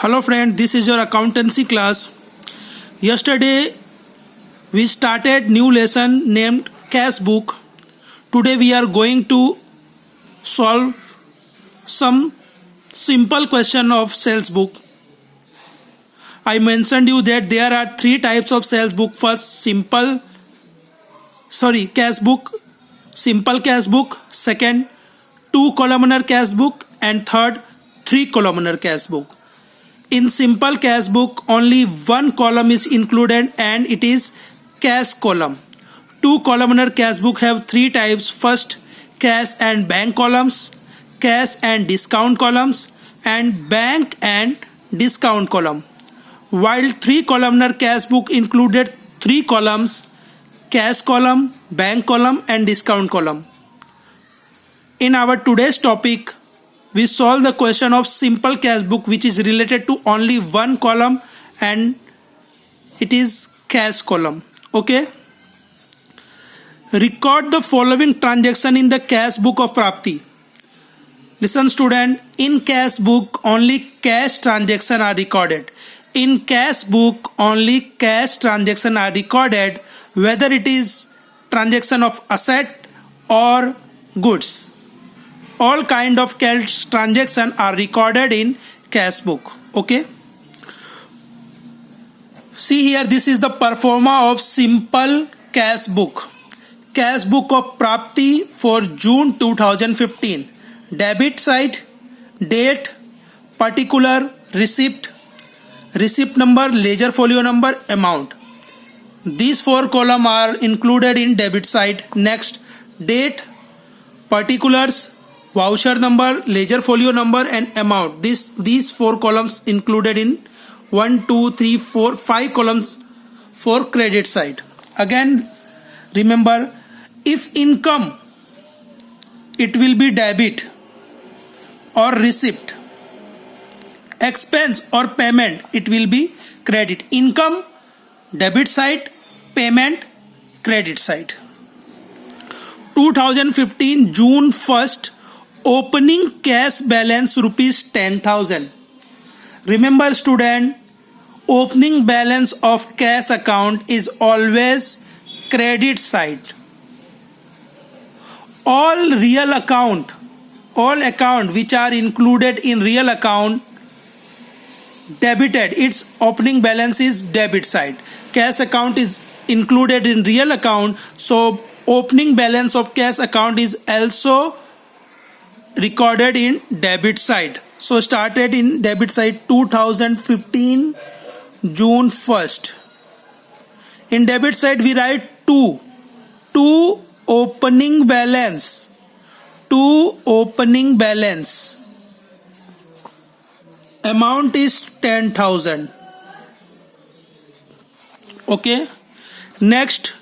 Hello friend, this is your accountancy class. Yesterday we started new lesson named cash book. Today we are going to solve some simple question of sales book. I mentioned you that there are three types of sales book. First cash book, simple cash book. Second, 2-columnar cash book, and third, 3-columnar cash book. In simple cash book, only one column is included and it is cash column. 2-columnar cash book have three types. First, cash and bank columns, cash and discount columns, and bank and discount column. While 3-columnar cash book included 3 columns, cash column, bank column, and discount column. In our today's topic, we solve the question of simple cash book, which is related to only one column and it is cash column. Okay. Record the following transaction in the cash book of Prapti. Listen student, in cash book only cash transaction are recorded. In cash book only cash transaction are recorded, whether it is transaction of asset or goods. All kind of cash transaction are recorded in cash book. Okay. See here, this is the performa of simple cash book. Cash book of Prapti for June 2015. Debit side, date, particular, receipt number, ledger folio number, amount. These 4 columns are included in debit side. Next, date, particulars, voucher number, ledger folio number, and amount. These 4 columns included in 5 columns for credit side. Again, remember, if income, it will be debit or receipt. Expense or payment, it will be credit. Income, debit side, payment, credit side. 2015 June 1st, opening cash balance rupees 10,000. Remember student, opening balance of cash account is always credit side. All account which are included in real account debited, its opening balance is debit side. Cash account is included in real account, so opening balance of cash account is also recorded in debit side. So started in debit side 2015 June 1st. In debit side we write 2 opening balance. Amount is 10,000. Okay. Next,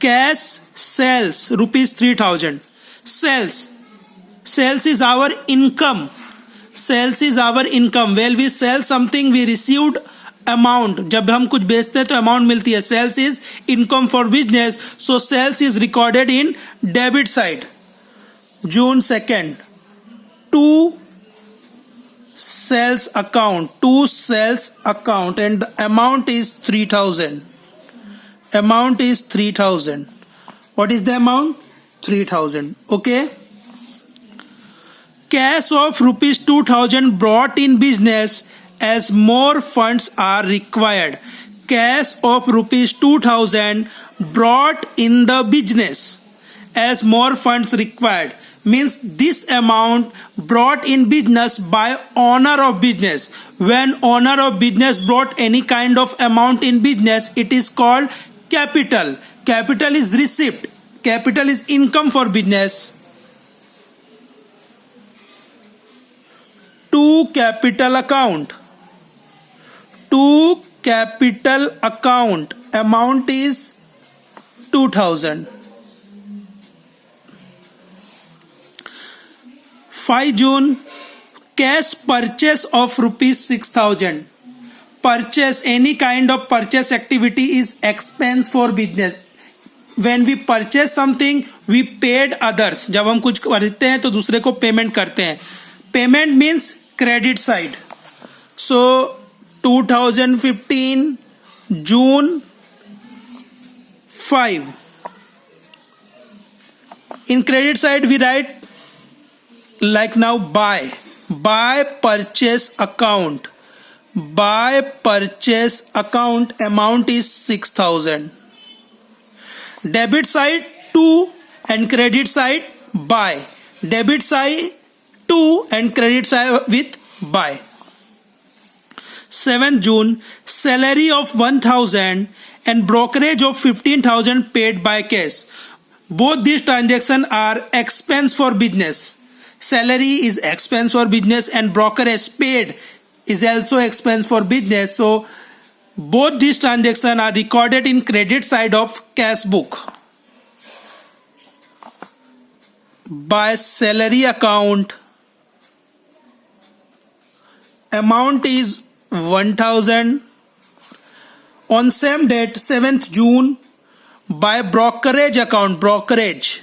cash sales rupees 3,000. Sales is our income. When we sell something, we received amount. जब हम कुछ बेचते हैं तो amount मिलती है. Sales is income for business, so sales is recorded in debit side. June 2nd, 2 sales account, and the amount is 3,000. What is the amount? 3,000. Okay. Cash of rupees 2,000 brought in business as more funds are required. Cash of rupees 2,000 brought in the business as more funds required means this amount brought in business by owner of business. When owner of business brought any kind of amount in business, it is called capital. Capital is receipt. Capital is income for business. To capital account, amount is 2,000. 5 June, cash purchase of rupees 6,000. Purchase, any kind of purchase activity is expense for business. When we purchase something, we paid others. जब हम कुछ खरीदते हैं तो दूसरे को payment करते हैं. Payment means credit side. So 2015 June 5. In credit side we write like now buy purchase account. Buy purchase account amount is 6,000. Debit side 2 and credit side buy. Debit side 2 and credit side with buy. 7th June, salary of 1,000 and brokerage of 15,000 paid by cash. Both these transactions are expense for business. Salary is expense for business and brokerage paid is also expense for business. So both these transactions are recorded in credit side of cash book. By salary account, amount is 1,000. On same date 7th June, by brokerage account, brokerage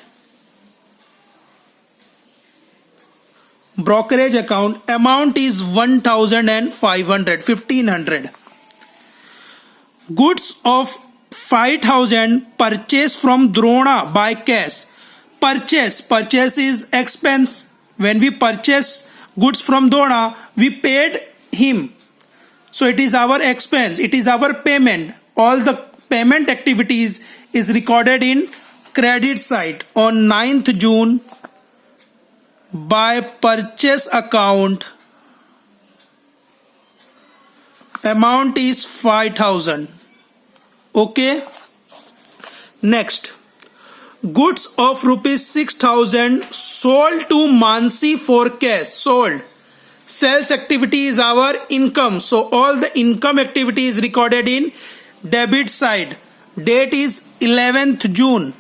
account amount is 1,500, 1,500. Goods of 5,000 purchased from Drona by cash. Purchase is expense. When we purchase goods from Drona, we paid him, so it is our expense, it is our payment. All the payment activities is recorded in credit side. On 9th June, by purchase account, amount is 5,000. Okay. Next, goods of rupees 6,000 sold to Mansi for cash. Sold. Sales activity is our income, so all the income activity is recorded in debit side. Date is 11th June.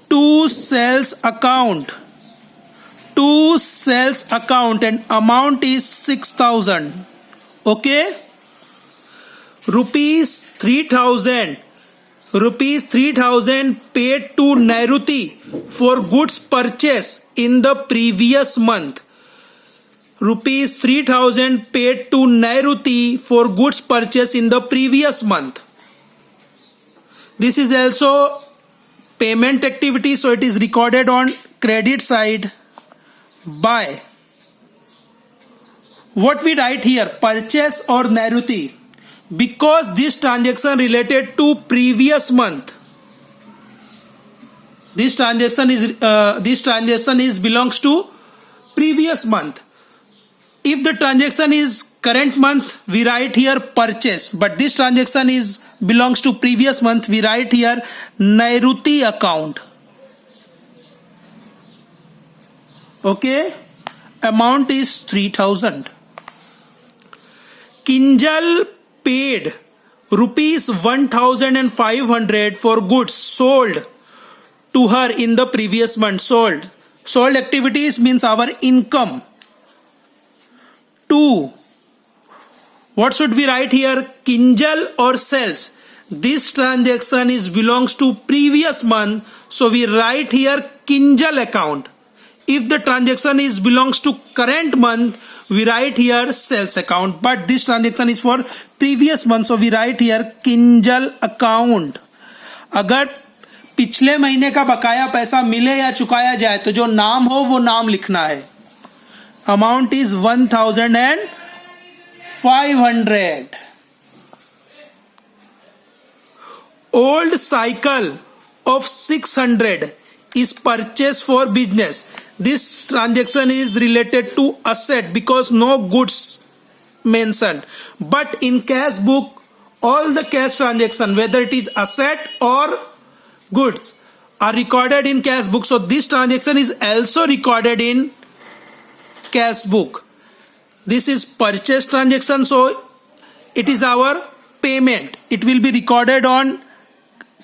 To sales account and amount is 6,000. Okay. Rupees 3,000 paid to Nairuti for goods purchased in the previous month. Rupees 3,000 paid to Nairuti for goods purchased in the previous month. This is also payment activity, so it is recorded on credit side. By what we write here, purchase or Nairuti, because this transaction related to previous month. This transaction is belongs to previous month. If the transaction is current month, we write here purchase, but this transaction is belongs to previous month, we write here Nairuti account. Okay. Amount is 3,000. Kinjal paid rupees 1,500 for goods sold to her in the previous month. Sold activities means our income. 2. What should we write here? Kinjal or sales. This transaction is belongs to previous month, so we write here Kinjal account. If the transaction is belongs to current month, we write here sales account. But this transaction is for previous month, so we write here Kinjal account. अगर पिछले महीने का बकाया पैसा मिले या चुकाया जाए तो जो नाम हो वो नाम लिखना है. Amount is 1,500. Old cycle of 600 is purchased for business. This transaction is related to asset because no goods mentioned. But in cash book, all the cash transaction, whether it is asset or goods, are recorded in cash book. So this transaction is also recorded in cash book. This is purchase transaction, so it is our payment. It will be recorded on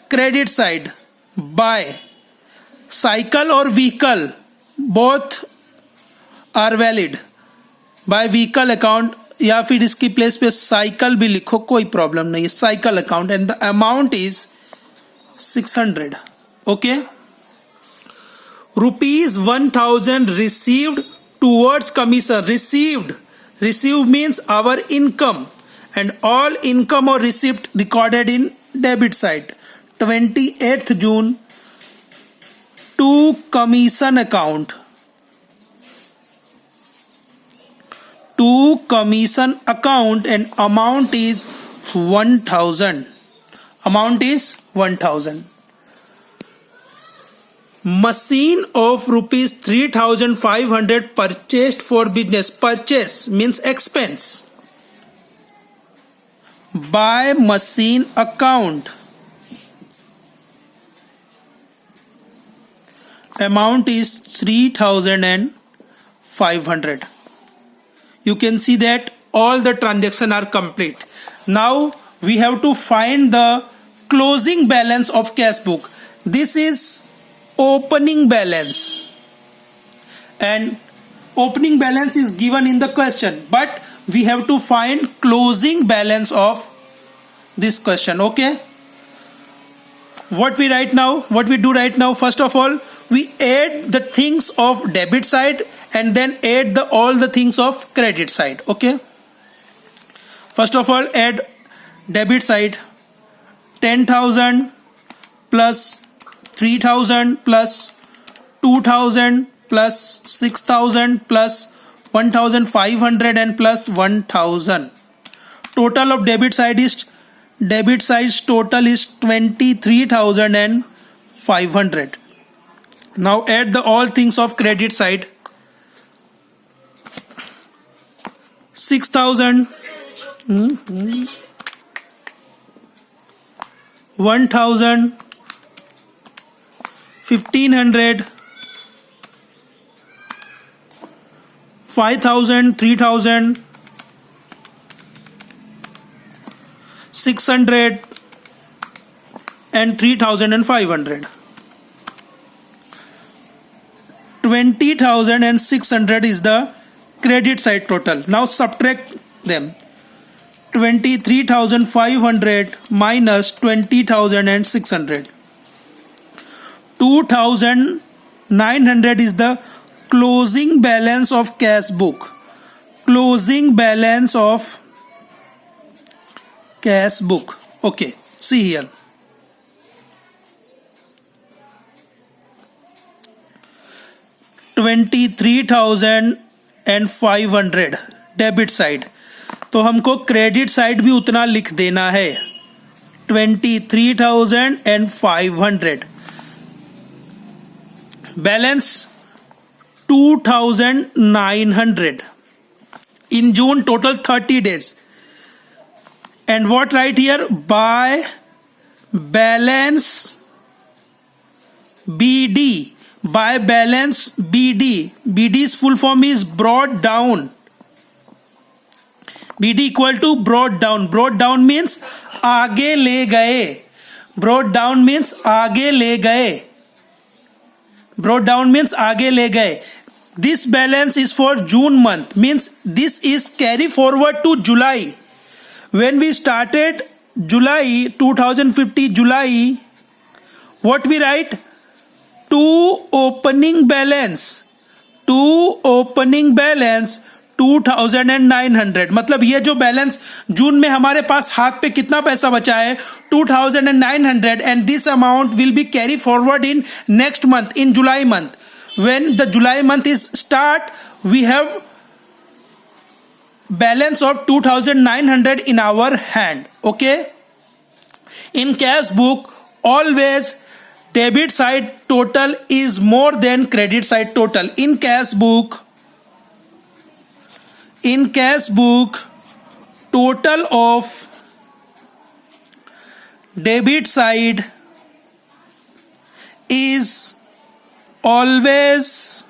credit side. By cycle or vehicle, both are valid. By vehicle account या फिर इसकी place पे cycle भी लिखो, कोई problem नहीं है. Cycle account and the amount is 600. Okay. Rupees 1,000 received towards commission. Received Receive means our income, and all income or receipt recorded in debit side. 28th June to commission account. To commission account, and amount is 1000. Amount is 1000. Machine of rupees 3500 purchased for business. Purchase means expense. By machine account. Amount is 3500. You can see that all the transactions are complete. Now we have to find the closing balance of cash book. This is opening balance, and opening balance is given in the question, but we have to find closing balance of this question. Okay, what we do right now, first of all, we add the things of debit side and then add all the things of credit side. Okay, first of all, add debit side. 10,000 plus 3,000 plus 2,000 plus 6,000 plus 1,500 and plus 1,000. Total of debit side total is 23,500. Now add the all things of credit side. 6,000, 1,000, 1,500, 5,000, 3,000, 600 and 3,500. 20,600 is the credit side total. Now subtract them. 23,500 minus 20,600. 2,900 is the closing balance of cash book. Closing balance of cash book. Okay, see here. $23,500 debit side, तो हमको credit side भी उतना लिख देना है 23,500. Balance 2,900. in June total 30 days. And what right here? By balance BD. By balance BD. BD's full form is brought down. BD equal to brought down. Brought down means आगे ले गए. Brought down means आगे ले गए. Brought down means आगे ले गए. This balance is for June month, means this is carry forward to July. When we started July 2050 July, what we write? To opening balance. To opening balance 2,900. मतलब ये जो balance जून में हमारे पास हाथ पे कितना पैसा बचा है 2,900, and this amount will be carry forward in next month, in July month. When the July month is start, we have balance of 2,900 in our hand. Okay, in cash book always debit side total is more than credit side total. In cash book total of debit side is always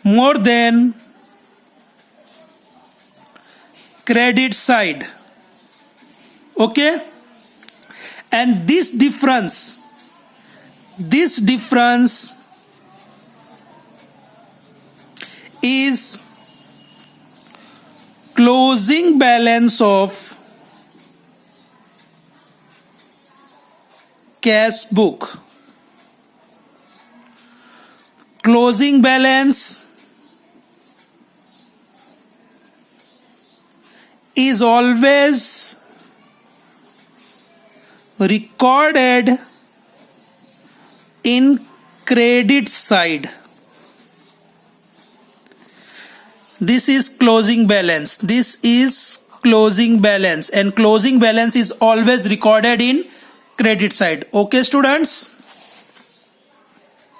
more than credit side. Okay, and this difference is closing balance of cash book. Closing balance is always recorded in credit side. This is closing balance. This is closing balance, and closing balance is always recorded in credit side. Okay students.